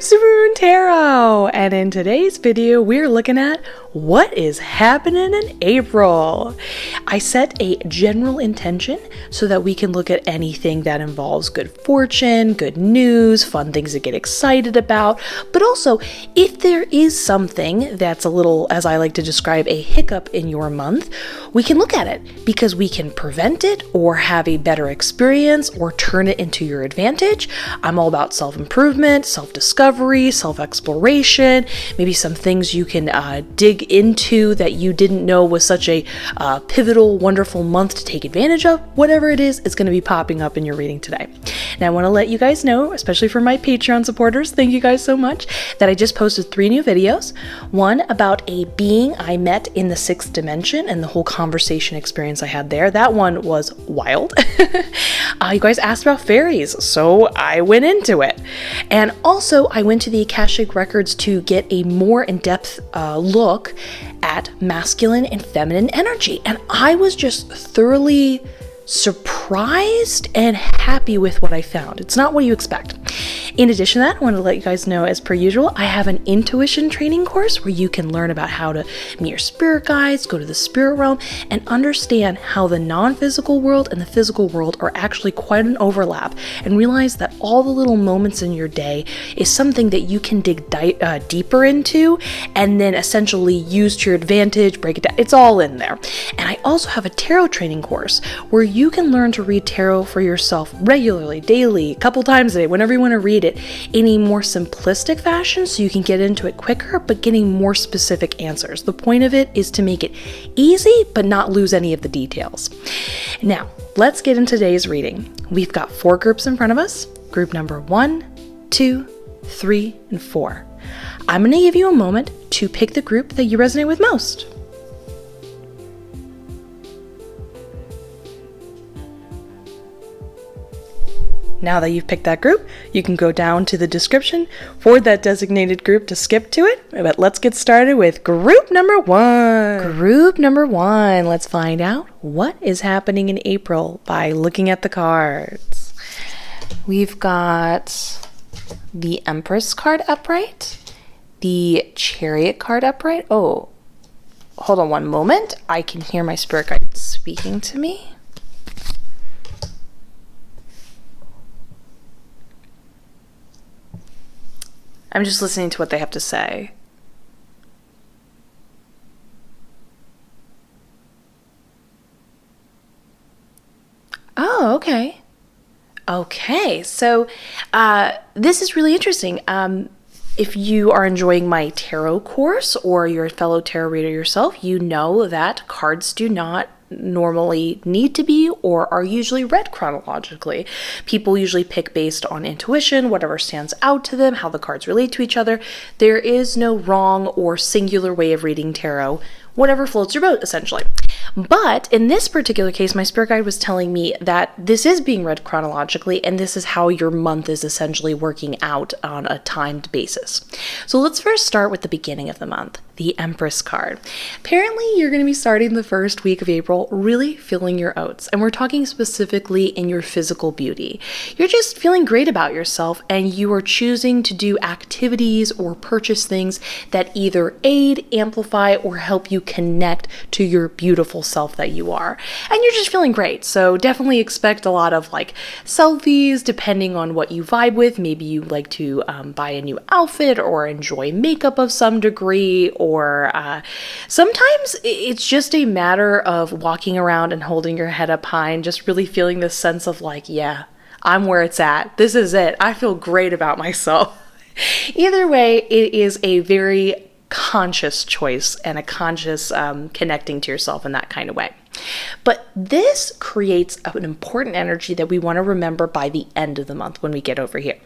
Supermoon Tarot, and in today's video we're looking at what is happening in April. I set a general intention so that we can look at anything that involves good fortune, good news, fun things to get excited about, but also if there is something that's a little, as I like to describe, a hiccup in your month, we can look at it because we can prevent it or have a better experience or turn it into your advantage. I'm all about self-improvement, self-discovery, self-exploration, maybe some things you can dig into that you didn't know was such a pivotal, wonderful month to take advantage of. Whatever it is, it's going to be popping up in your reading today. Now I want to let you guys know, especially for my Patreon supporters, thank you guys so much, that I just posted 3 new videos. One about a being I met in the 6th dimension and the whole conversation experience I had there. That one was wild. You guys asked about fairies, so I went into it. And also I went to the Akashic Records to get a more in-depth look at masculine and feminine energy. And I was just thoroughly surprised and happy with what I found. It's not what you expect. In addition to that, I want to let you guys know, as per usual, I have an intuition training course where you can learn about how to meet your spirit guides, go to the spirit realm, and understand how the non-physical world and the physical world are actually quite an overlap, and realize that all the little moments in your day is something that you can dig deeper into and then essentially use to your advantage, break it down. It's all in there. And I also have a tarot training course where you can learn to read tarot for yourself regularly, daily, a couple times a day, whenever you want to read it in a more simplistic fashion so you can get into it quicker, but getting more specific answers. The point of it is to make it easy, but not lose any of the details. Now, let's get into today's reading. We've got 4 groups in front of us. Group number 1, 2, 3, and 4. I'm going to give you a moment to pick the group that you resonate with most. Now that you've picked that group, you can go down to the description for that designated group to skip to it. But let's get started with group number 1. Group number 1. Let's find out what is happening in April by looking at the cards. We've got the Empress card upright, the Chariot card upright. Oh, hold on one moment. I can hear my spirit guide speaking to me. I'm just listening to what they have to say. Oh, okay. Okay, so this is really interesting. If you are enjoying my tarot course or you're a fellow tarot reader yourself, you know that cards do not normally need to be or are usually read chronologically. People usually pick based on intuition, whatever stands out to them, how the cards relate to each other. There is no wrong or singular way of reading tarot, whatever floats your boat, essentially. But in this particular case, my spirit guide was telling me that this is being read chronologically, and this is how your month is essentially working out on a timed basis. So let's first start with the beginning of the month, the Empress card. Apparently, you're going to be starting the first week of April really feeling your oats, and we're talking specifically in your physical beauty. You're just feeling great about yourself, and you are choosing to do activities or purchase things that either aid, amplify, or help you connect to your beautiful self that you are. And you're just feeling great. So definitely expect a lot of like selfies depending on what you vibe with. Maybe you like to buy a new outfit or enjoy makeup of some degree, or sometimes it's just a matter of walking around and holding your head up high and just really feeling this sense of like, yeah, I'm where it's at. This is it. I feel great about myself. Either way, it is a very conscious choice and a conscious connecting to yourself in that kind of way. But this creates an important energy that we want to remember by the end of the month when we get over here.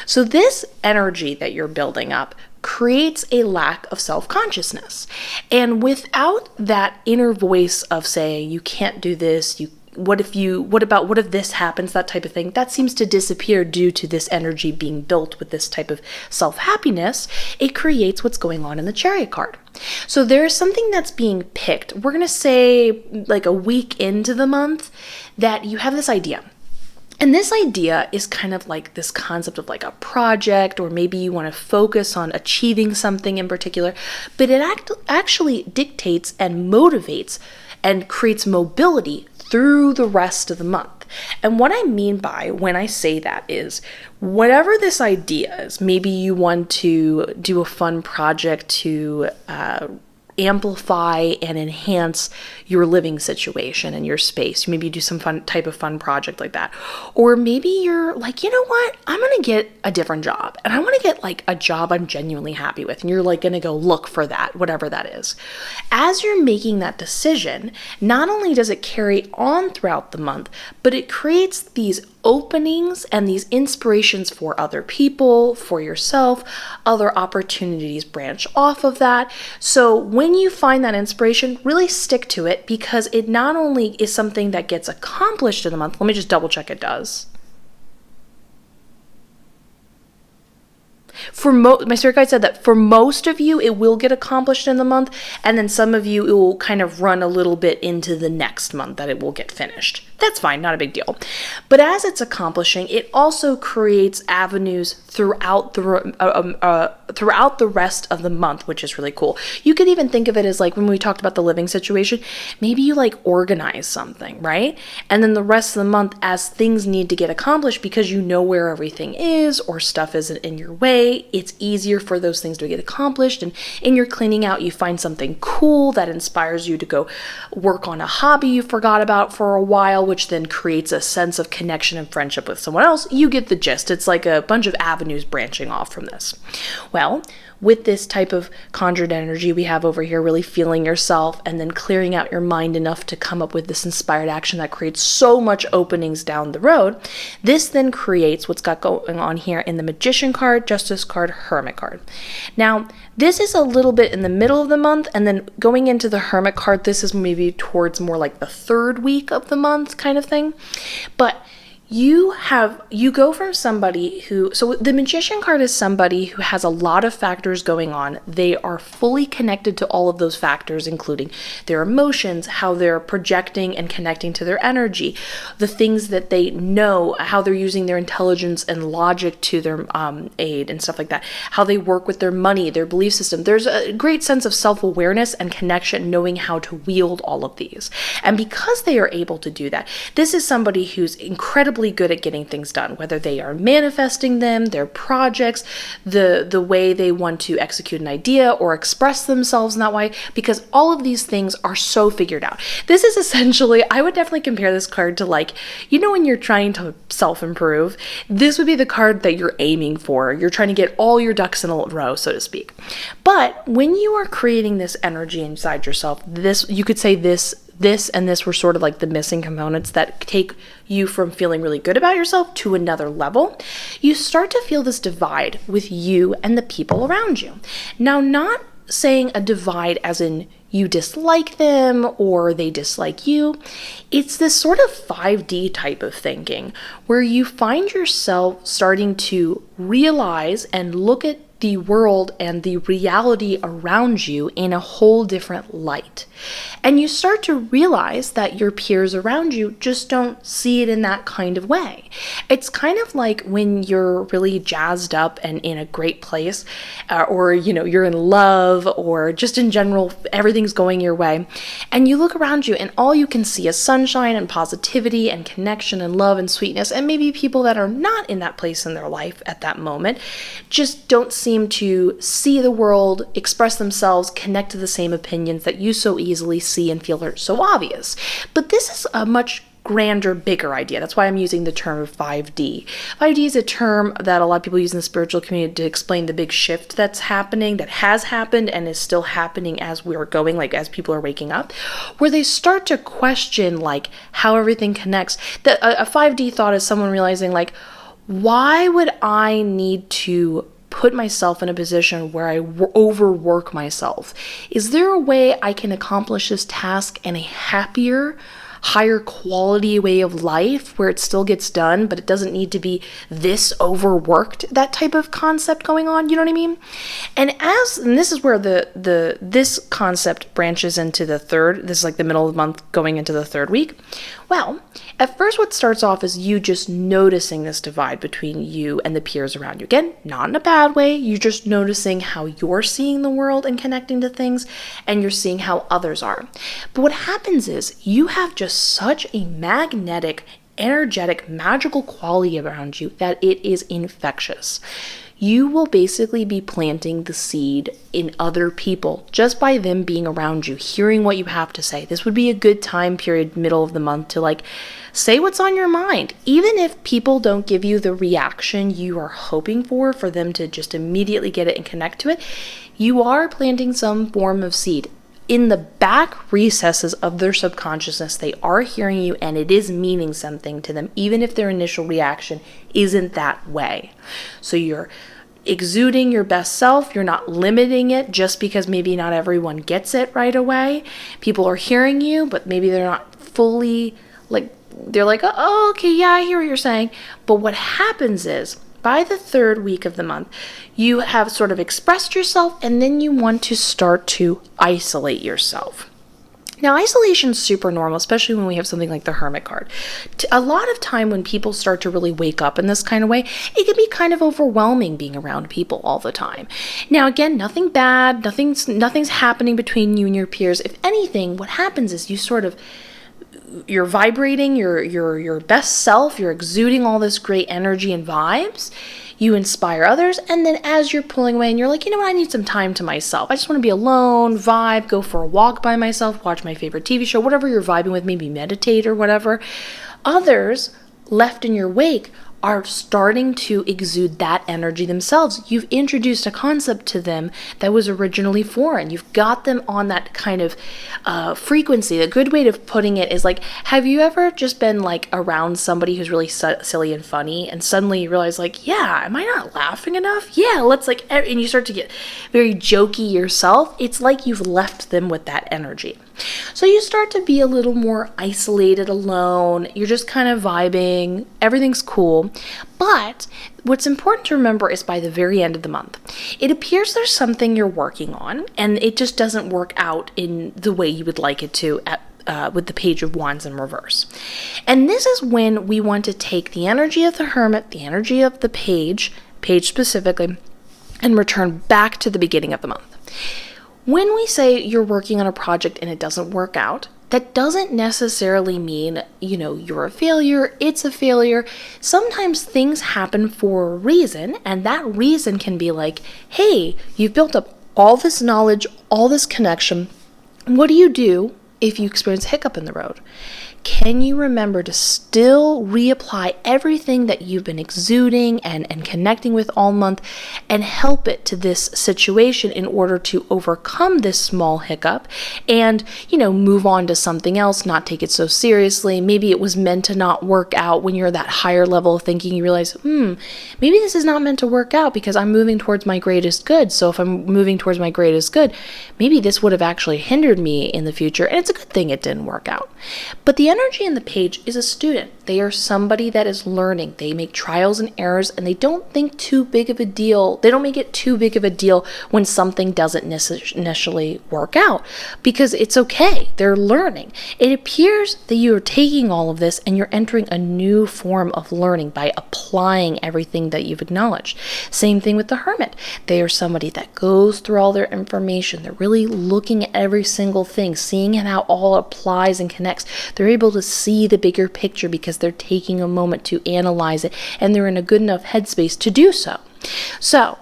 So this energy that you're building up creates a lack of self-consciousness. And without that inner voice of saying, you can't do this, what if this happens, that type of thing, that seems to disappear due to this energy being built with this type of self-happiness. It creates what's going on in the Chariot card. So there's something that's being picked. We're going to say like a week into the month that you have this idea. And this idea is kind of like this concept of like a project, or maybe you want to focus on achieving something in particular, but it actually dictates and motivates and creates mobility through the rest of the month. And what I mean by when I say that is, whatever this idea is, maybe you want to do a fun project to amplify and enhance your living situation and your space. Maybe you do some fun project like that. Or maybe you're like, you know what? I'm going to get a different job, and I want to get like a job I'm genuinely happy with. And you're like going to go look for that, whatever that is. As you're making that decision, not only does it carry on throughout the month, but it creates these openings and these inspirations for other people, for yourself. Other opportunities branch off of that. So when you find that inspiration, really stick to it, because it not only is something that gets accomplished in a month, let me just double check it does. My spirit guide said that for most of you, it will get accomplished in the month, and then some of you, it will kind of run a little bit into the next month that it will get finished. That's fine, not a big deal. But as it's accomplishing, it also creates avenues throughout the rest of the month, which is really cool. You could even think of it as like when we talked about the living situation, maybe you like organize something, right? And then the rest of the month, as things need to get accomplished because you know where everything is, or stuff isn't in your way, it's easier for those things to get accomplished. And in your cleaning out, you find something cool that inspires you to go work on a hobby you forgot about for a while, which then creates a sense of connection and friendship with someone else. You get the gist. It's like a bunch of avenues branching off from this. Well, with this type of conjured energy we have over here, really feeling yourself and then clearing out your mind enough to come up with this inspired action that creates so much openings down the road, this then creates what's got going on here in the Magician card, Justice card, Hermit card. Now, this is a little bit in the middle of the month, and then going into the Hermit card, this is maybe towards more like the third week of the month kind of thing. But you go from somebody who, so the Magician card is somebody who has a lot of factors going on. They are fully connected to all of those factors, including their emotions, how they're projecting and connecting to their energy, the things that they know, how they're using their intelligence and logic to their aid and stuff like that, how they work with their money, their belief system. There's a great sense of self-awareness and connection, knowing how to wield all of these. And because they are able to do that, this is somebody who's incredibly good at getting things done, whether they are manifesting them, their projects, the way they want to execute an idea or express themselves in that way, because all of these things are so figured out. This is essentially, I would definitely compare this card to like, you know, when you're trying to self-improve, this would be the card that you're aiming for. You're trying to get all your ducks in a row, so to speak. But when you are creating this energy inside yourself, this, you could say this and this were sort of like the missing components that take you from feeling really good about yourself to another level. You start to feel this divide with you and the people around you. Now, not saying a divide as in you dislike them or they dislike you. It's this sort of 5D type of thinking where you find yourself starting to realize and look at the world and the reality around you in a whole different light. And you start to realize that your peers around you just don't see it in that kind of way. It's kind of like when you're really jazzed up and in a great place, or you're in love, or just in general, everything's going your way. And you look around you and all you can see is sunshine and positivity and connection and love and sweetness. And maybe people that are not in that place in their life at that moment just don't seem to see the world, express themselves, connect to the same opinions that you so easily see and feel are so obvious. But this is a much grander, bigger idea. That's why I'm using the term of 5D. 5D is a term that a lot of people use in the spiritual community to explain the big shift that's happening, that has happened and is still happening as we're going, like as people are waking up, where they start to question like how everything connects. A 5D thought is someone realizing like, why would I need to put myself in a position where I overwork myself? Is there a way I can accomplish this task in a happier, higher quality way of life where it still gets done, but it doesn't need to be this overworked, that type of concept going on, you know what I mean? And this is where this concept branches into the third, this is like the middle of the month going into the third week. Well, at first what starts off is you just noticing this divide between you and the peers around you. Again, not in a bad way, you're just noticing how you're seeing the world and connecting to things, and you're seeing how others are. But what happens is you have just such a magnetic, energetic, magical quality around you that it is infectious. You will basically be planting the seed in other people just by them being around you, hearing what you have to say. This would be a good time period, middle of the month, to say what's on your mind. Even if people don't give you the reaction you are hoping for them to just immediately get it and connect to it, you are planting some form of seed. In the back recesses of their subconsciousness, they are hearing you, and it is meaning something to them, even if their initial reaction isn't that way. So you're exuding your best self. You're not limiting it just because maybe not everyone gets it right away. People are hearing you, but maybe they're not fully they're like, oh, okay, yeah, I hear what you're saying. But what happens is, by the third week of the month, you have sort of expressed yourself, and then you want to start to isolate yourself. Now, isolation is super normal, especially when we have something like the Hermit card. A lot of time when people start to really wake up in this kind of way, it can be kind of overwhelming being around people all the time. Now, again, nothing bad, nothing's happening between you and your peers. If anything, what happens is you're vibrating your best self, you're exuding all this great energy and vibes, you inspire others, and then as you're pulling away and you're like, you know what, I need some time to myself. I just want to be alone, vibe, go for a walk by myself, watch my favorite TV show, whatever you're vibing with, maybe meditate or whatever. Others left in your wake are starting to exude that energy themselves. You've introduced a concept to them that was originally foreign. You've got them on that kind of frequency. A good way of putting it is have you ever just been around somebody who's really silly and funny, and suddenly you realize yeah, am I not laughing enough? Yeah, let's and you start to get very jokey yourself. It's like you've left them with that energy. So you start to be a little more isolated, alone. You're just kind of vibing. Everything's cool. But what's important to remember is by the very end of the month, it appears there's something you're working on, and it just doesn't work out in the way you would like it to with the Page of Wands in reverse. And this is when we want to take the energy of the Hermit, the energy of the Page specifically, and return back to the beginning of the month. When we say you're working on a project and it doesn't work out, that doesn't necessarily mean, you're a failure, it's a failure. Sometimes things happen for a reason, and that reason can be hey, you've built up all this knowledge, all this connection. What do you do if you experience a hiccup in the road? Can you remember to still reapply everything that you've been exuding and connecting with all month, and help it to this situation in order to overcome this small hiccup and, move on to something else, not take it so seriously? Maybe it was meant to not work out. When you're at that higher level of thinking, you realize, maybe this is not meant to work out because I'm moving towards my greatest good. So if I'm moving towards my greatest good, maybe this would have actually hindered me in the future, and it's a good thing it didn't work out. But the energy in the Page is a student. They are somebody that is learning. They make trials and errors, and they don't think too big of a deal. They don't make it too big of a deal when something doesn't initially work out, because it's okay. They're learning. It appears that you are taking all of this and you're entering a new form of learning by applying everything that you've acknowledged. Same thing with the Hermit. They are somebody that goes through all their information. They're really looking at every single thing, seeing how all applies and connects. They're able to see the bigger picture because they're taking a moment to analyze it, and they're in a good enough headspace to do so. So,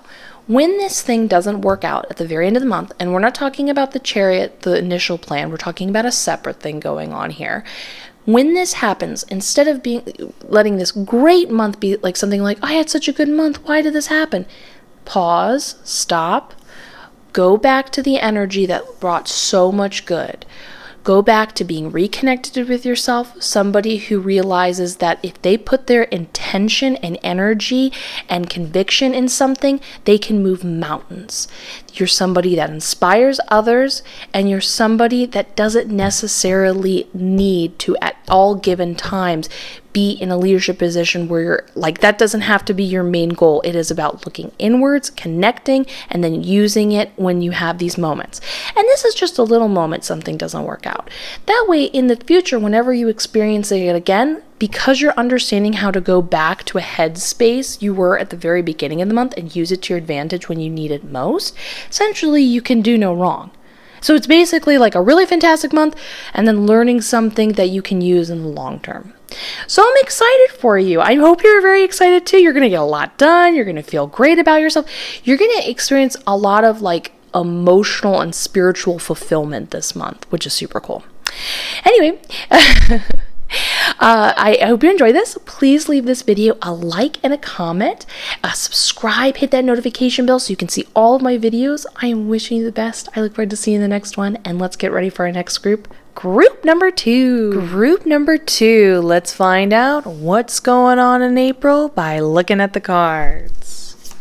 when this thing doesn't work out at the very end of the month, and we're not talking about the Chariot, the initial plan, we're talking about a separate thing going on here. When this happens, instead of letting this great month be something I had such a good month, why did this happen? Pause, stop, go back to the energy that brought so much good. Go back to being reconnected with yourself, somebody who realizes that if they put their intention and energy and conviction in something, they can move mountains. You're somebody that inspires others, and you're somebody that doesn't necessarily need to, at all given times, be in a leadership position where you're like, that doesn't have to be your main goal. It is about looking inwards, connecting, and then using it when you have these moments. And this is just a little moment something doesn't work out. That way, in the future, whenever you experience it again, because you're understanding how to go back to a headspace you were at the very beginning of the month and use it to your advantage when you need it most, essentially you can do no wrong. So it's basically like a really fantastic month and then learning something that you can use in the long term. So I'm excited for you. I hope you're very excited too. You're going to get a lot done. You're going to feel great about yourself. You're going to experience a lot of like emotional and spiritual fulfillment this month, which is super cool. Anyway, I hope you enjoyed this. Please leave this video a like and a comment. Subscribe, hit that notification bell so you can see all of my videos. I am wishing you the best. I look forward to seeing you in the next one. And let's get ready for our next group. Group number 2. Group number 2. Let's find out what's going on in April by looking at the cards.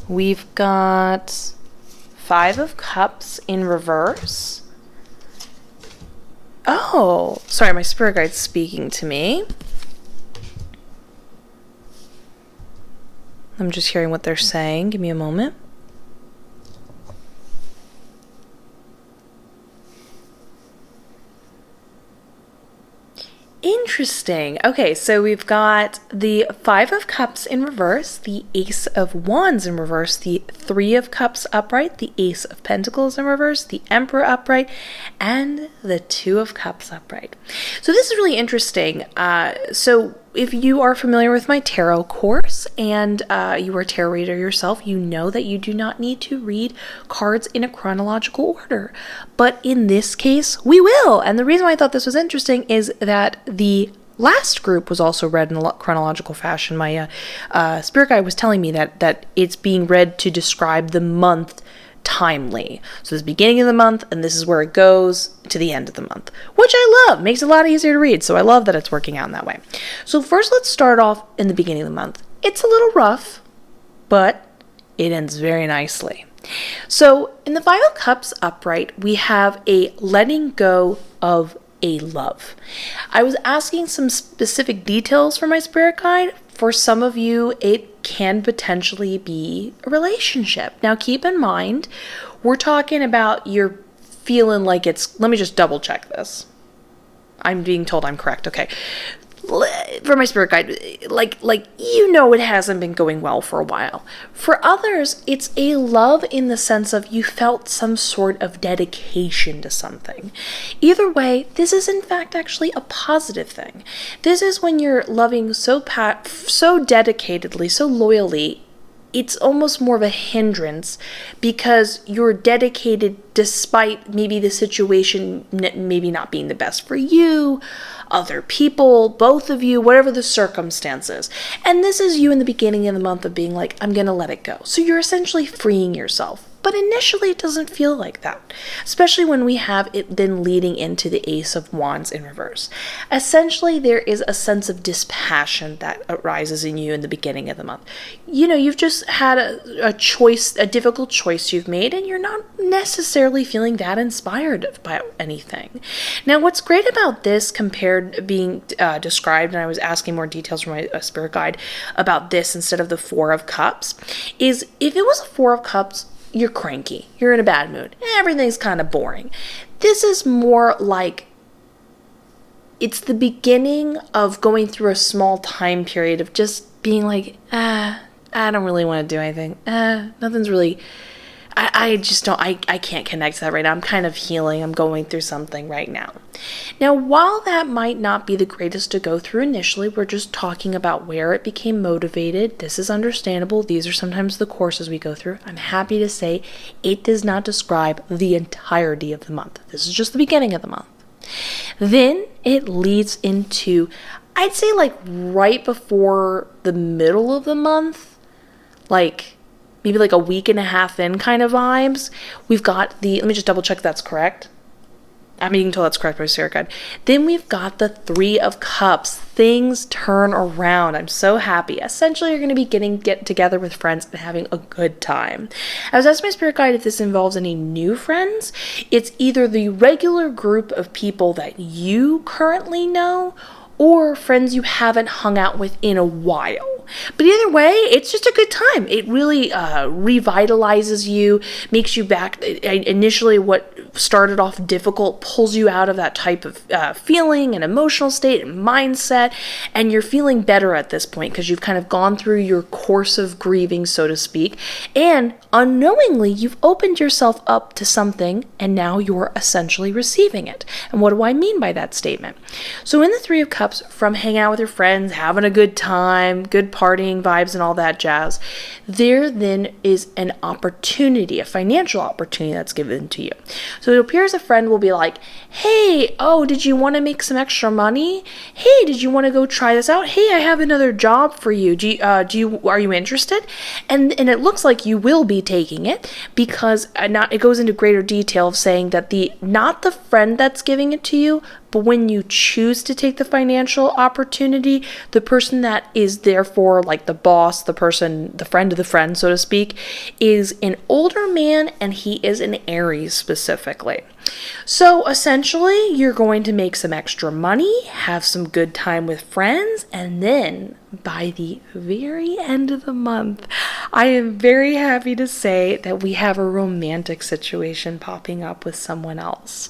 We've got 5 of Cups in reverse. Oh, sorry, my spirit guide's speaking to me. I'm just hearing what they're saying. Give me a moment. Interesting. Okay, so we've got the 5 of Cups in reverse, the Ace of Wands in reverse, the 3 of Cups upright, the Ace of Pentacles in reverse, the Emperor upright, and the 2 of Cups upright. So this is really interesting. So if you are familiar with my tarot course and you are a tarot reader yourself, you know that you do not need to read cards in a chronological order. But in this case, we will. And the reason why I thought this was interesting is that the last group was also read in a chronological fashion. My spirit guide was telling me that it's being read to describe the month timely. So this beginning of the month, and this is where it goes to the end of the month, which I love. Makes it a lot easier to read. So I love that it's working out in that way. So first, let's start off in the beginning of the month. It's a little rough, but it ends very nicely. So in the 5 of Cups upright, we have a letting go of a love. I was asking some specific details for my spirit guide. For some of you, it can potentially be a relationship. Now, keep in mind, we're talking about you're feeling like it's, let me just double check this. I'm being told I'm correct. Okay. For my spirit guide, like it hasn't been going well for a while. For others, it's a love in the sense of you felt some sort of dedication to something. Either way, this is in fact actually a positive thing. This is when you're loving so dedicatedly, so loyally, it's almost more of a hindrance because you're dedicated despite maybe the situation maybe not being the best for you, other people, both of you, whatever the circumstances. And this is you in the beginning of the month of being like, I'm going to let it go. So you're essentially freeing yourself. But initially it doesn't feel like that, especially when we have it then leading into the Ace of Wands in reverse. Essentially, there is a sense of dispassion that arises in you in the beginning of the month. You know, you've just had a choice, a difficult choice you've made, and you're not necessarily feeling that inspired by anything. Now, what's great about this compared to being described, and I was asking more details from my spirit guide about this instead of the 4 of Cups, is if it was a 4 of Cups, you're cranky, you're in a bad mood, everything's kind of boring. This is more like it's the beginning of going through a small time period of just being like, I don't really want to do anything. Nothing's really, I just don't, I can't connect to that right now. I'm kind of healing. I'm going through something right now. Now, while that might not be the greatest to go through initially, we're just talking about where it became motivated. This is understandable. These are sometimes the courses we go through. I'm happy to say it does not describe the entirety of the month. This is just the beginning of the month. Then it leads into, I'd say like right before the middle of the month, like maybe like a week and a half in kind of vibes. We've got the, let me just double check that's correct. I'm being told that's correct by Spirit Guide. Then we've got the Three of Cups. Things turn around. I'm so happy. Essentially, you're going to be get together with friends and having a good time. I was asking my Spirit Guide if this involves any new friends. It's either the regular group of people that you currently know or friends you haven't hung out with in a while. But either way, it's just a good time. It really revitalizes you, makes you back. Initially, what started off difficult pulls you out of that type of feeling and emotional state and mindset, and you're feeling better at this point because you've kind of gone through your course of grieving, so to speak, and unknowingly, you've opened yourself up to something, and now you're essentially receiving it. And what do I mean by that statement? So in the Three of Cups, from hanging out with your friends, having a good time, good partying vibes and all that jazz, there then is an opportunity, a financial opportunity that's given to you. So it appears a friend will be like, hey, oh, did you want to make some extra money? Hey, did you want to go try this out? Hey, I have another job for you. Are you interested? And it looks like you will be taking it, because it goes into greater detail of saying that not the friend that's giving it to you, but when you choose to take the financial opportunity, the person that is therefore like the boss, the friend of the friend, so to speak, is an older man, and he is an Aries specifically. So essentially, you're going to make some extra money, have some good time with friends, and then by the very end of the month, I am very happy to say that we have a romantic situation popping up with someone else.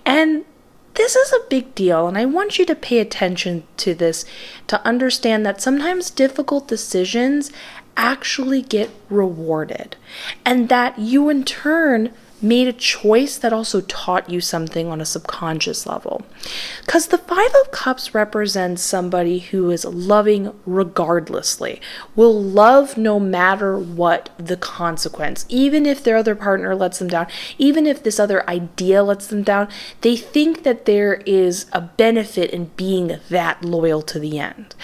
And this is a big deal, and I want you to pay attention to this to understand that sometimes difficult decisions actually get rewarded, and that you in turn made a choice that also taught you something on a subconscious level. Because the Five of Cups represents somebody who is loving regardlessly, will love no matter what the consequence. Even if their other partner lets them down, even if this other idea lets them down, they think that there is a benefit in being that loyal to the end.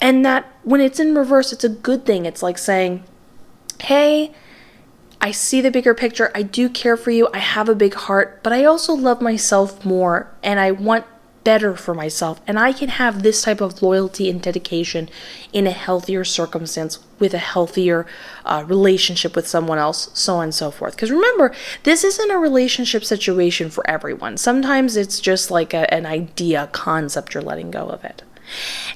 And that when it's in reverse, it's a good thing. It's like saying, hey, I see the bigger picture. I do care for you. I have a big heart, but I also love myself more, and I want better for myself. And I can have this type of loyalty and dedication in a healthier circumstance with a healthier relationship with someone else, so on and so forth. Because remember, this isn't a relationship situation for everyone. Sometimes it's just like an idea, concept, you're letting go of it.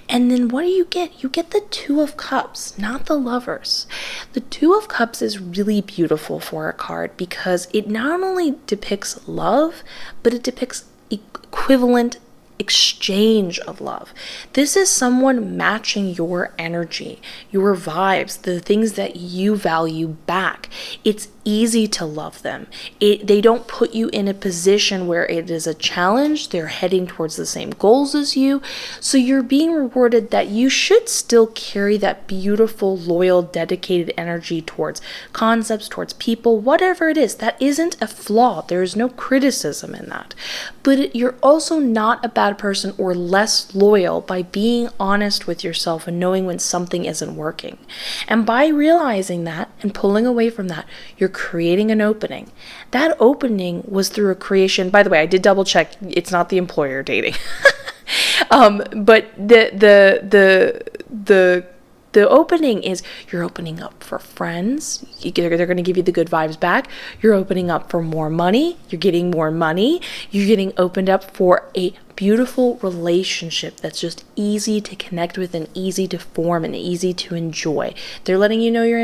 And then what do you get? You get the Two of Cups, not the Lovers. The Two of Cups is really beautiful for a card because it not only depicts love, but it depicts equivalent exchange of love. This is someone matching your energy, your vibes, the things that you value back. It's easy to love them. They don't put you in a position where it is a challenge. They're heading towards the same goals as you. So you're being rewarded that you should still carry that beautiful, loyal, dedicated energy towards concepts, towards people, whatever it is. That isn't a flaw. There is no criticism in that. But you're also not a bad person or less loyal by being honest with yourself and knowing when something isn't working. And by realizing that and pulling away from that, you're creating an opening. That opening was through a creation. By the way, I did double check. It's not the employer dating. But the opening is you're opening up for friends. They're going to give you the good vibes back. You're opening up for more money. You're getting more money. You're getting opened up for a beautiful relationship that's just easy to connect with and easy to form and easy to enjoy. They're letting you know they're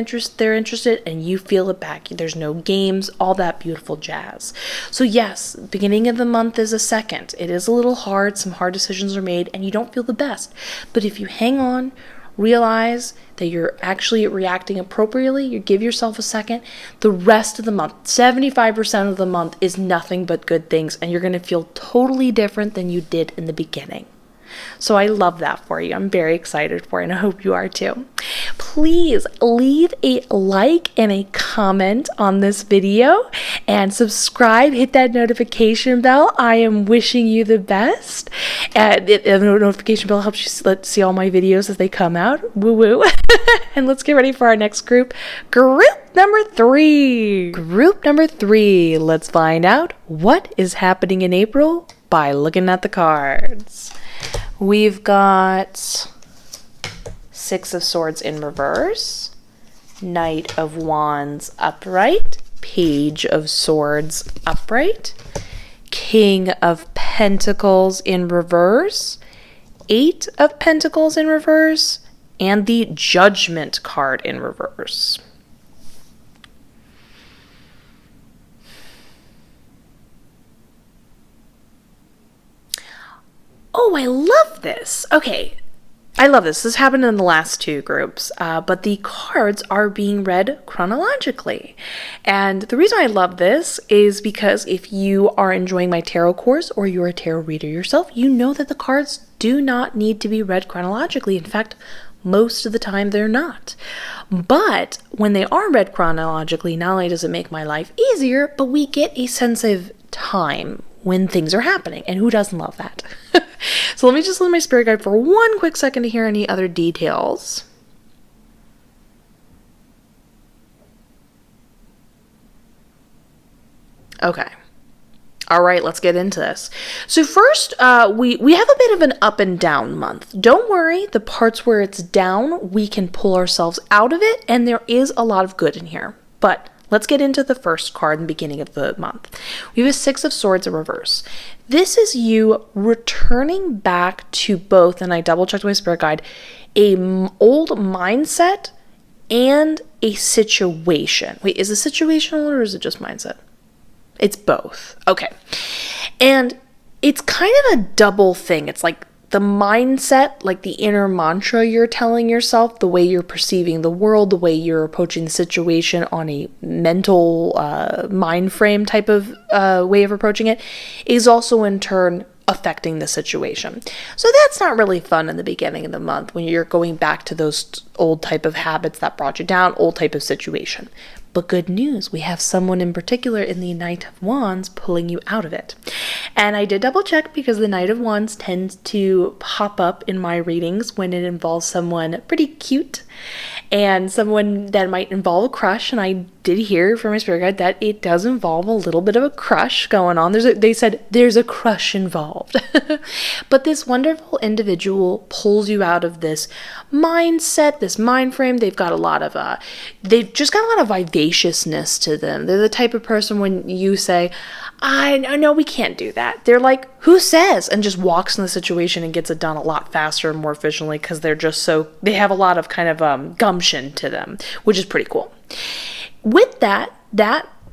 interested, and you feel it back. There's no games, all that beautiful jazz. So yes, beginning of the month is a second. It is a little hard. Some hard decisions are made and you don't feel the best. But if you hang on, realize that you're actually reacting appropriately, you give yourself a second, the rest of the month, 75% of the month is nothing but good things, and you're going to feel totally different than you did in the beginning. So I love that for you. I'm very excited for it, and I hope you are too. Please leave a like and a comment on this video and subscribe. Hit that notification bell. I am wishing you the best. The notification bell helps you see all my videos as they come out. Woo woo. And let's get ready for our next group. Group number 3. Group number 3. Let's find out what is happening in April by looking at the cards. We've got Six of Swords in reverse, Knight of Wands upright, Page of Swords upright, King of Pentacles in reverse, Eight of Pentacles in reverse, and the Judgment card in reverse. Oh, I love this. Okay, I love this. This happened in the last 2 groups, but the cards are being read chronologically. And the reason I love this is because if you are enjoying my tarot course or you're a tarot reader yourself, you know that the cards do not need to be read chronologically. In fact, most of the time they're not. But when they are read chronologically, not only does it make my life easier, but we get a sense of time when things are happening. And who doesn't love that? So let me just let my spirit guide for one quick second to hear any other details. Okay. All right, let's get into this. So first, we have a bit of an up and down month. Don't worry, the parts where it's down, we can pull ourselves out of it, and there is a lot of good in here. But let's get into the first card in the beginning of the month. We have a Six of Swords in reverse. This is you returning back to both, and I double-checked my spirit guide, an old mindset and a situation. Wait, is it situational or is it just mindset? It's both. Okay. And it's kind of a double thing. It's like the mindset, like the inner mantra you're telling yourself, the way you're perceiving the world, the way you're approaching the situation on a mental mind frame type of way of approaching it, is also in turn affecting the situation. So that's not really fun in the beginning of the month when you're going back to those old type of habits that brought you down, old type of situation. But good news, we have someone in particular in the Knight of Wands pulling you out of it. And I did double check because the Knight of Wands tends to pop up in my readings when it involves someone pretty cute and someone that might involve a crush. And I did hear from my spirit guide that it does involve a little bit of a crush going on. They said there's a crush involved. But this wonderful individual pulls you out of this mindset, this mind frame. They've just got a lot of vivaciousness to them. They're the type of person when you say, I know we can't do that. They're like, who says? And just walks in the situation and gets it done a lot faster and more efficiently because they have a lot of kind of gumption to them, which is pretty cool. With that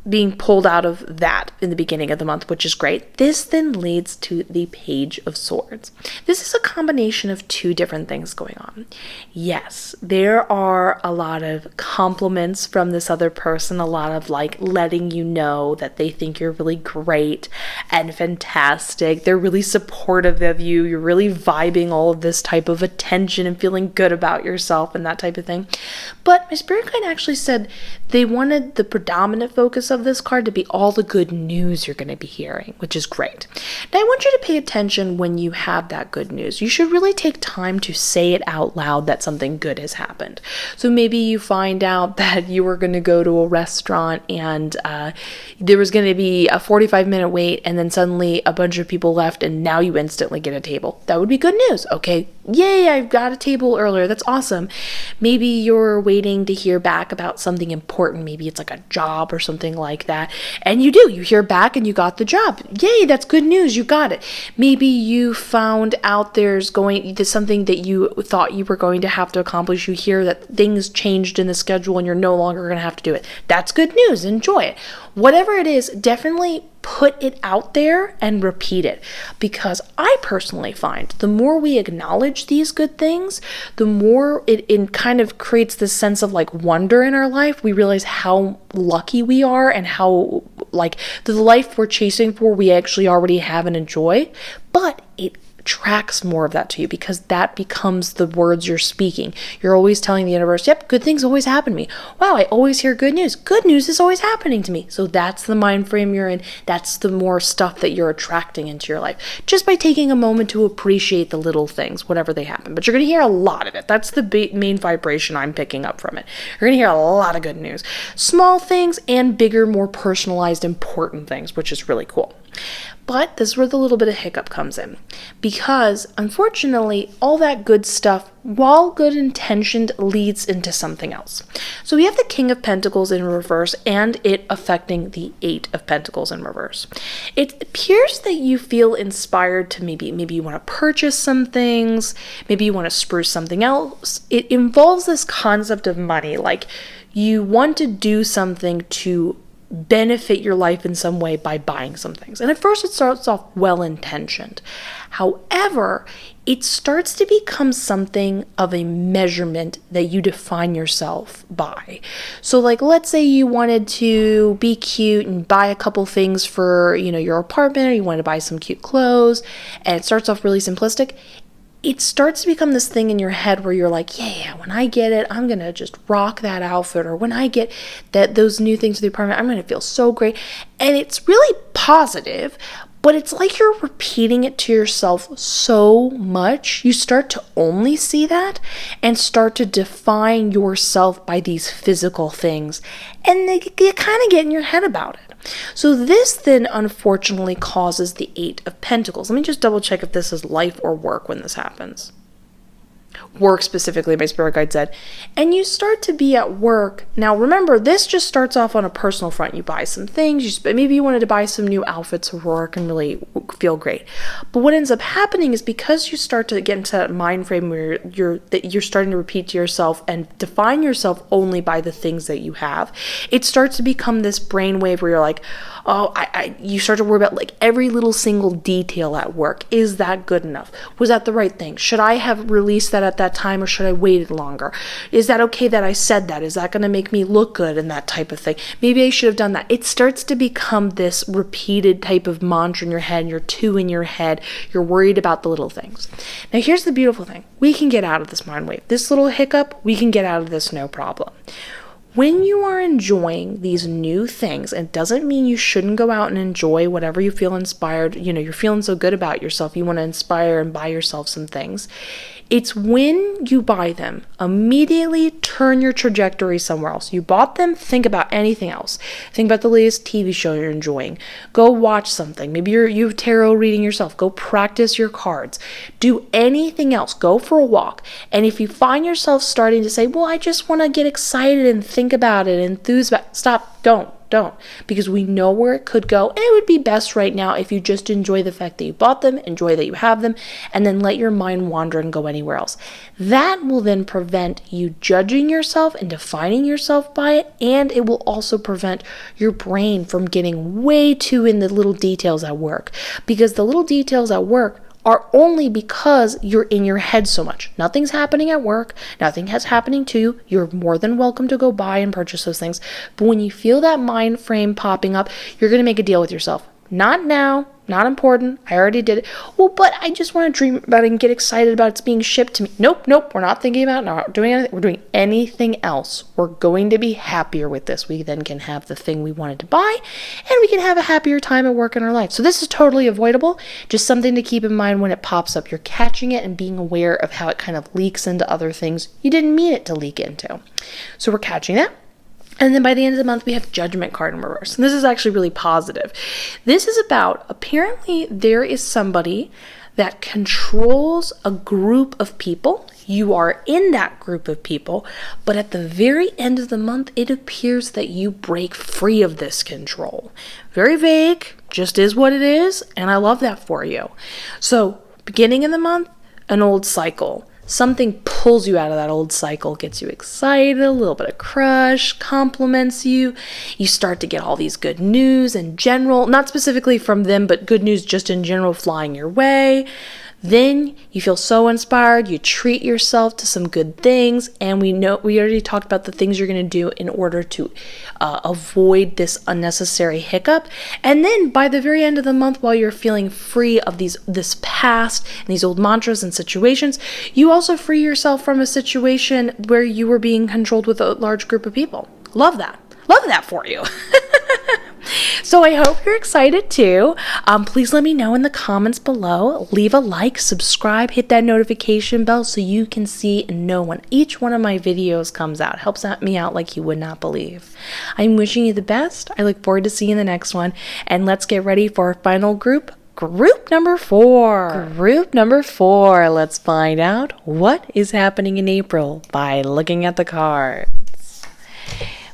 being pulled out of that in the beginning of the month, which is great, this then leads to the Page of Swords. This is a combination of 2 different things going on. Yes, there are a lot of compliments from this other person, a lot of like letting you know that they think you're really great and fantastic. They're really supportive of you. You're really vibing all of this type of attention and feeling good about yourself and that type of thing. But my spirit guide actually said they wanted the predominant focus of this card to be all the good news you're going to be hearing, which is great. Now I want you to pay attention when you have that good news. You should really take time to say it out loud that something good has happened. So maybe you find out that you were going to go to a restaurant and there was going to be a 45-minute wait, and then suddenly a bunch of people left and now you instantly get a table. That would be good news. Okay, yay, I got a table earlier. That's awesome. Maybe you're waiting to hear back about something important. Maybe it's like a job or something like that. And you hear back and you got the job. Yay, that's good news. You got it. Maybe you found out there's something that you thought you were going to have to accomplish. You hear that things changed in the schedule and you're no longer going to have to do it. That's good news. Enjoy it. Whatever it is, definitely put it out there and repeat it, because I personally find the more we acknowledge these good things, the more it kind of creates this sense of like wonder in our life. We realize how lucky we are and how like the life we're chasing for we actually already have and enjoy, but it attracts more of that to you, because that becomes the words you're speaking. You're always telling the universe, yep, good things always happen to me. Wow, I always hear good news. Good news is always happening to me. So that's the mind frame you're in. That's the more stuff that you're attracting into your life, just by taking a moment to appreciate the little things, whatever they happen. But you're going to hear a lot of it. That's the main vibration I'm picking up from it. You're going to hear a lot of good news, small things and bigger, more personalized, important things, which is really cool. But this is where the little bit of hiccup comes in, because unfortunately, all that good stuff, while good intentioned, leads into something else. So we have the King of Pentacles in reverse and it affecting the Eight of Pentacles in reverse. It appears that you feel inspired to maybe you want to purchase some things, maybe you want to spruce something else. It involves this concept of money, like you want to do something to benefit your life in some way by buying some things. And at first it starts off well-intentioned. However, it starts to become something of a measurement that you define yourself by. So like, let's say you wanted to be cute and buy a couple things for, your apartment, or you wanted to buy some cute clothes, and it starts off really simplistic. It starts to become this thing in your head where you're like, yeah, when I get it, I'm going to just rock that outfit. Or when I get those new things for the apartment, I'm going to feel so great. And it's really positive, but it's like you're repeating it to yourself so much. You start to only see that and start to define yourself by these physical things. And you kind of get in your head about it. So this then unfortunately causes the Eight of Pentacles. Let me just double check if this is life or work when this happens. Work specifically, my spirit guide said. And you start to be at work. Now remember, this just starts off on a personal front. You buy some things, maybe you wanted to buy some new outfits for work and really feel great. But what ends up happening is, because you start to get into that mind frame where you're starting to repeat to yourself and define yourself only by the things that you have, it starts to become this brainwave where you're like, oh, you start to worry about like every little single detail at work. Is that good enough? Was that the right thing? Should I have released that at that time, or should I waited longer? Is that okay that I said that? Is that going to make me look good, and that type of thing? Maybe I should have done that. It starts to become this repeated type of mantra in your head. You're two in your head. You're worried about the little things. Now here's the beautiful thing. We can get out of this mind wave. This little hiccup, we can get out of this no problem. When you are enjoying these new things, it doesn't mean you shouldn't go out and enjoy whatever you feel inspired. You're feeling so good about yourself, you want to inspire and buy yourself some things. It's when you buy them, immediately turn your trajectory somewhere else. You bought them, think about anything else. Think about the latest TV show you're enjoying. Go watch something. Maybe you're tarot reading yourself. Go practice your cards. Do anything else. Go for a walk. And if you find yourself starting to say, well, I just want to get excited and think about it, enthuse about it, stop, don't. Because we know where it could go, and it would be best right now if you just enjoy the fact that you bought them, enjoy that you have them, and then let your mind wander and go anywhere else. That will then prevent you judging yourself and defining yourself by it, and it will also prevent your brain from getting way too in the little details at work, because the little details at work are only because you're in your head so much. Nothing's happening at work. Nothing has happening to you. You're more than welcome to go buy and purchase those things. But when you feel that mind frame popping up, you're going to make a deal with yourself. Not now. Not important. I already did it. Well, but I just want to dream about it and get excited about it's being shipped to me. Nope. We're not thinking about it. Not doing anything. We're doing anything else. We're going to be happier with this. We then can have the thing we wanted to buy, and we can have a happier time at work in our life. So this is totally avoidable. Just something to keep in mind when it pops up. You're catching it and being aware of how it kind of leaks into other things you didn't mean it to leak into. So we're catching that. And then by the end of the month, we have Judgment card in reverse. And this is actually really positive. This is about, apparently there is somebody that controls a group of people. You are in that group of people, but at the very end of the month, it appears that you break free of this control. Very vague, just is what it is, and I love that for you. So, beginning of the month, an old cycle. Something pulls you out of that old cycle, gets you excited, a little bit of crush, compliments you. You start to get all these good news in general, not specifically from them, but good news just in general flying your way. Then you feel so inspired, you treat yourself to some good things, and we already talked about the things you're going to do in order to avoid this unnecessary hiccup. And then by the very end of the month, while you're feeling free of this past and these old mantras and situations, you also free yourself from a situation where you were being controlled with a large group of people. Love that. Love that for you. So I hope you're excited too. Please let me know in the comments below. Leave a like, subscribe, hit that notification bell so you can see and know when each one of my videos comes out. Helps me out like you would not believe. I'm wishing you the best. I look forward to seeing the next one. And let's get ready for our final group. Group number 4. Group number 4. Let's find out what is happening in April by looking at the cards.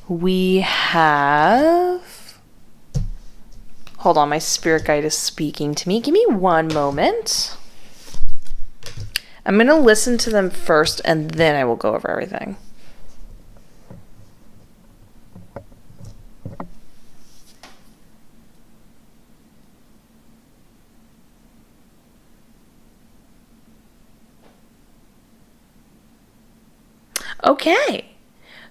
We have... Hold on, my spirit guide is speaking to me. Give me one moment. I'm going to listen to them first, and then I will go over everything. Okay.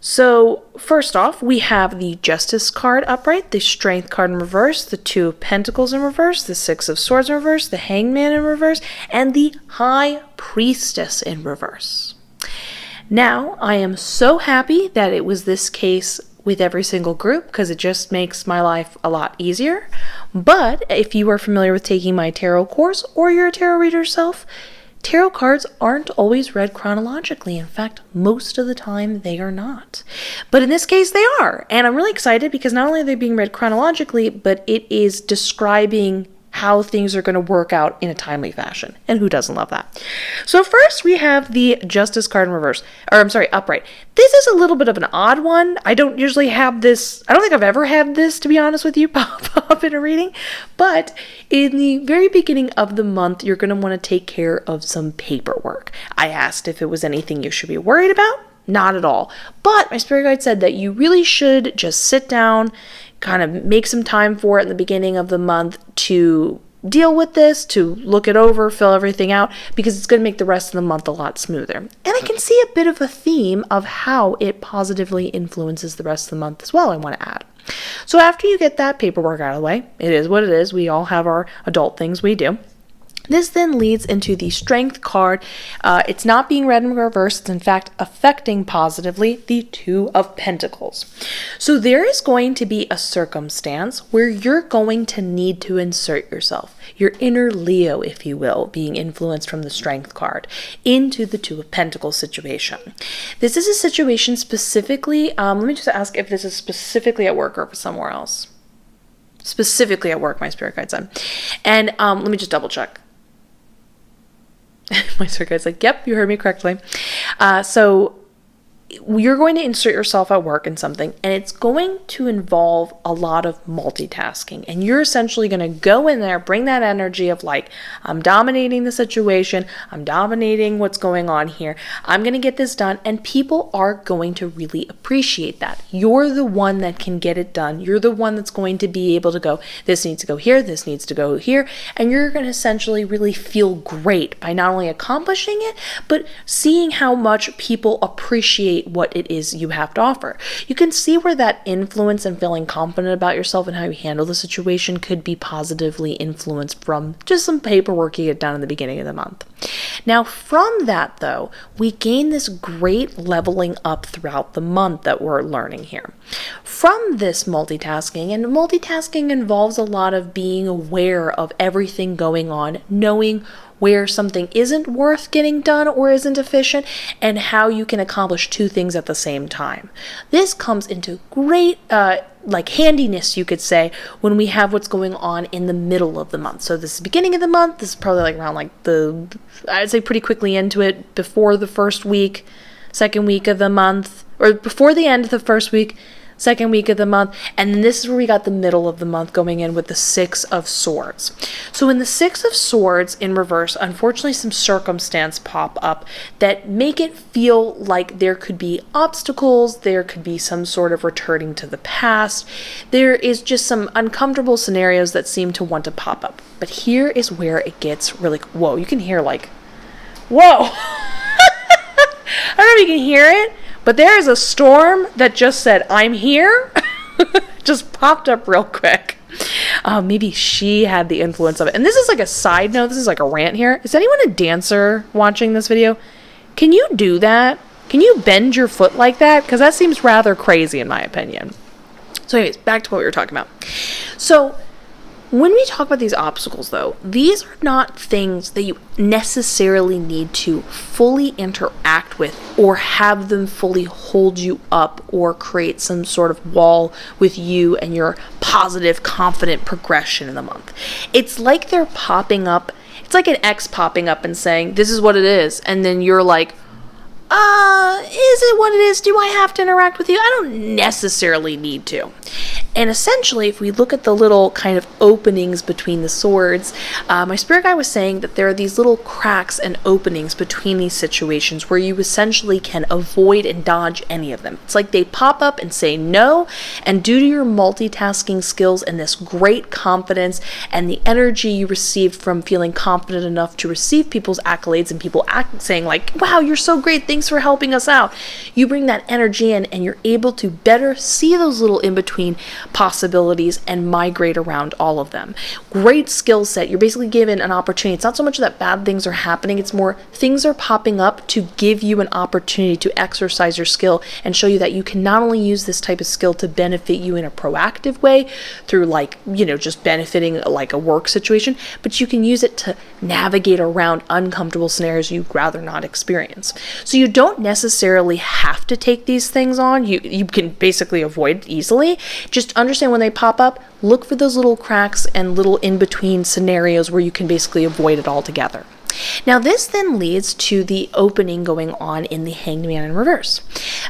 So first off, we have the Justice card upright, the Strength card in reverse, the Two of Pentacles in reverse, the Six of Swords in reverse, the Hangman in reverse, and the High Priestess in reverse. Now, I am so happy that it was this case with every single group because it just makes my life a lot easier. But if you are familiar with taking my tarot course or you're a tarot reader yourself, tarot cards aren't always read chronologically. In fact, most of the time they are not. But in this case, they are. And I'm really excited because not only are they being read chronologically, but it is describing how things are going to work out in a timely fashion. And who doesn't love that? So first we have the Justice card in reverse, or I'm sorry, upright. This is a little bit of an odd one. I don't usually have this. I don't think I've ever had this, to be honest with you, pop up in a reading. But in the very beginning of the month, you're going to want to take care of some paperwork. I asked if it was anything you should be worried about. Not at all. But my spirit guide said that you really should just sit down, kind of make some time for it in the beginning of the month to deal with this, to look it over, fill everything out, because it's going to make the rest of the month a lot smoother. And I can see a bit of a theme of how it positively influences the rest of the month as well, I want to add. So after you get that paperwork out of the way, it is what it is. We all have our adult things we do. This then leads into the Strength card. It's not being read in reverse. It's in fact affecting positively the Two of Pentacles. So there is going to be a circumstance where you're going to need to insert yourself, your inner Leo, if you will, being influenced from the Strength card, into the Two of Pentacles situation. This is a situation specifically, let me just ask if this is specifically at work or somewhere else. Specifically at work, my spirit guide said. And let me just double check. My spirit guide's like, yep, you heard me correctly. So you're going to insert yourself at work in something, and it's going to involve a lot of multitasking. And you're essentially going to go in there, bring that energy of like, I'm dominating the situation, I'm dominating what's going on here, I'm going to get this done, and people are going to really appreciate that. You're the one that can get it done. You're the one that's going to be able to go, this needs to go here, this needs to go here, and you're going to essentially really feel great by not only accomplishing it, but seeing how much people appreciate what it is you have to offer. You can see where that influence and feeling confident about yourself and how you handle the situation could be positively influenced from just some paperwork you get done in the beginning of the month. Now from that though, we gain this great leveling up throughout the month that we're learning here. From this multitasking, and multitasking involves a lot of being aware of everything going on, knowing where something isn't worth getting done or isn't efficient, and how you can accomplish two things at the same time. This comes into great like handiness, you could say, when we have what's going on in the middle of the month. So this is the beginning of the month. This is probably like around like I'd say pretty quickly into it, before the first week, second week of the month, or before the end of the first week, second week of the month, and then this is where we got the middle of the month going in with the Six of Swords. So in the Six of Swords in reverse, unfortunately some circumstance pop up that make it feel like there could be obstacles, there could be some sort of returning to the past. There is just some uncomfortable scenarios that seem to want to pop up. But here is where it gets really, whoa, you can hear like, whoa. I don't know if you can hear it, but there is a storm that just said, I'm here. Just popped up real quick. Maybe she had the influence of it. And this is like a side note. This is like a rant here. Is anyone a dancer watching this video? Can you do that? Can you bend your foot like that? Because that seems rather crazy in my opinion. So anyways, back to what we were talking about. So when we talk about these obstacles, though, these are not things that you necessarily need to fully interact with or have them fully hold you up or create some sort of wall with you and your positive, confident progression in the month. It's like they're popping up. It's like an ex popping up and saying, this is what it is. And then you're like, is it what it is? Do I have to interact with you? I don't necessarily need to. And essentially, if we look at the little kind of openings between the swords, my spirit guide was saying that there are these little cracks and openings between these situations where you essentially can avoid and dodge any of them. It's like they pop up and say no, and due to your multitasking skills and this great confidence and the energy you received from feeling confident enough to receive people's accolades and people saying like, wow, you're so great, thanks for helping us out. You bring that energy in and you're able to better see those little in-between possibilities and migrate around all of them. Great skill set. You're basically given an opportunity. It's not so much that bad things are happening, it's more things are popping up to give you an opportunity to exercise your skill and show you that you can not only use this type of skill to benefit you in a proactive way through like, just benefiting like a work situation, but you can use it to navigate around uncomfortable scenarios you'd rather not experience. So you don't necessarily have to take these things on. You can basically avoid it easily. Just understand when they pop up, look for those little cracks and little in-between scenarios where you can basically avoid it altogether. Now this then leads to the opening going on in the Hanged Man in reverse.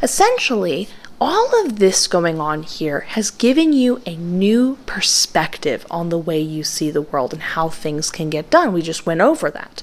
Essentially, all of this going on here has given you a new perspective on the way you see the world and how things can get done. We just went over that.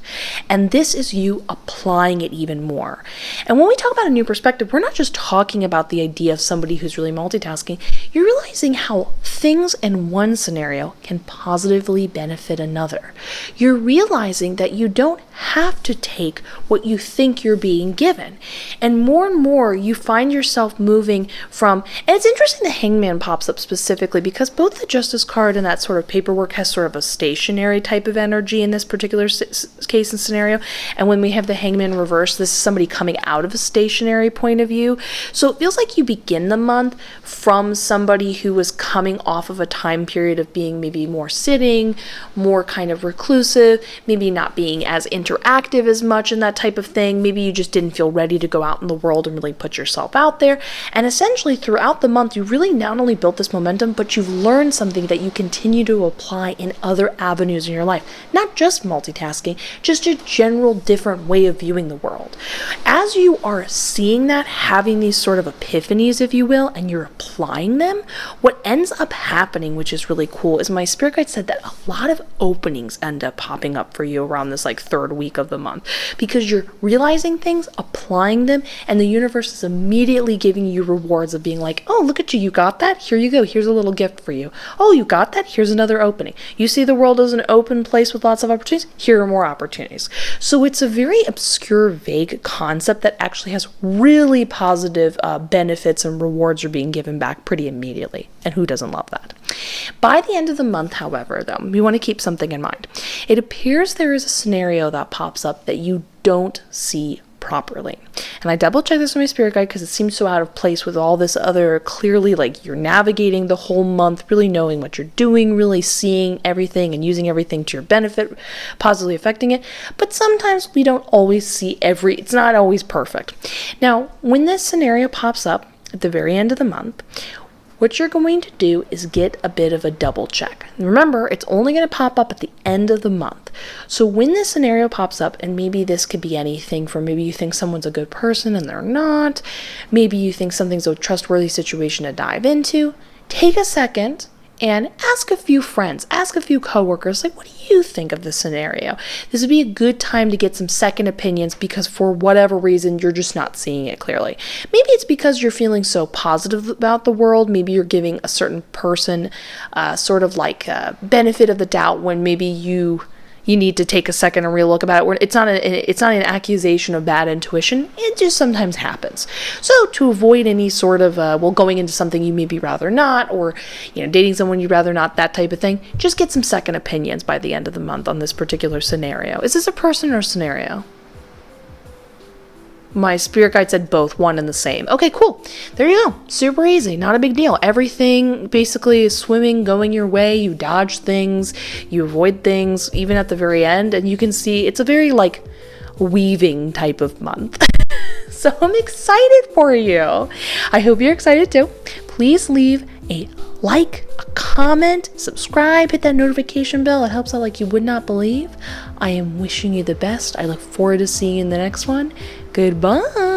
And this is you applying it even more. And when we talk about a new perspective, we're not just talking about the idea of somebody who's really multitasking. You're realizing how things in one scenario can positively benefit another. You're realizing that you don't have to take what you think you're being given. And more you find yourself moving from, and it's interesting the Hangman pops up specifically because both the Justice card and that sort of paperwork has sort of a stationary type of energy in this particular case and scenario. And when we have the Hangman reverse, this is somebody coming out of a stationary point of view. So it feels like you begin the month from somebody who was coming off of a time period of being maybe more sitting, more kind of reclusive, maybe not being as interactive as much and that type of thing. Maybe you just didn't feel ready to go out in the world and really put yourself out there. And essentially throughout the month, you really not only built this momentum, but you've learned something that you continue to apply in other avenues in your life. Not just multitasking, just a general different way of viewing the world. As you are seeing that, having these sort of epiphanies, if you will, and you're applying them, what ends up happening, which is really cool, is my spirit guide said that a lot of openings end up popping up for you around this like third week of the month because you're realizing things, applying them, and the universe is immediately giving you rewards of being like, oh, look at you, you got that? Here you go, here's a little gift for you. Oh, you got that? Here's another opening. You see the world as an open place with lots of opportunities? Here are more opportunities. So it's a very obscure, vague concept that actually has really positive benefits and rewards are being given back pretty immediately. And who doesn't love that? By the end of the month, however, though, we want to keep something in mind. It appears there is a scenario that pops up that you don't see properly. And I double checked this with my spirit guide because it seems so out of place with all this other clearly like you're navigating the whole month, really knowing what you're doing, really seeing everything and using everything to your benefit, positively affecting it. But sometimes we don't always see it's not always perfect. Now, when this scenario pops up at the very end of the month, what you're going to do is get a bit of a double check. Remember, it's only going to pop up at the end of the month. So when this scenario pops up, and maybe this could be anything from maybe you think someone's a good person and they're not, maybe you think something's a trustworthy situation to dive into, take a second and ask a few friends, ask a few coworkers, like, what do you think of this scenario? This would be a good time to get some second opinions because for whatever reason, you're just not seeing it clearly. Maybe it's because you're feeling so positive about the world. Maybe you're giving a certain person sort of like a benefit of the doubt when maybe you need to take a second and relook about it. It's not an accusation of bad intuition. It just sometimes happens. So to avoid any sort of, going into something you maybe rather not, or, dating someone you'd rather not, that type of thing, just get some second opinions by the end of the month on this particular scenario. Is this a person or a scenario? My spirit guide said both, one and the same. Okay, cool. There you go. Super easy. Not a big deal. Everything basically is swimming, going your way. You dodge things. You avoid things, even at the very end. And you can see it's a very, weaving type of month. So I'm excited for you. I hope you're excited too. Please leave a like, a comment, subscribe, hit that notification bell. It helps out like you would not believe. I am wishing you the best. I look forward to seeing you in the next one. Goodbye.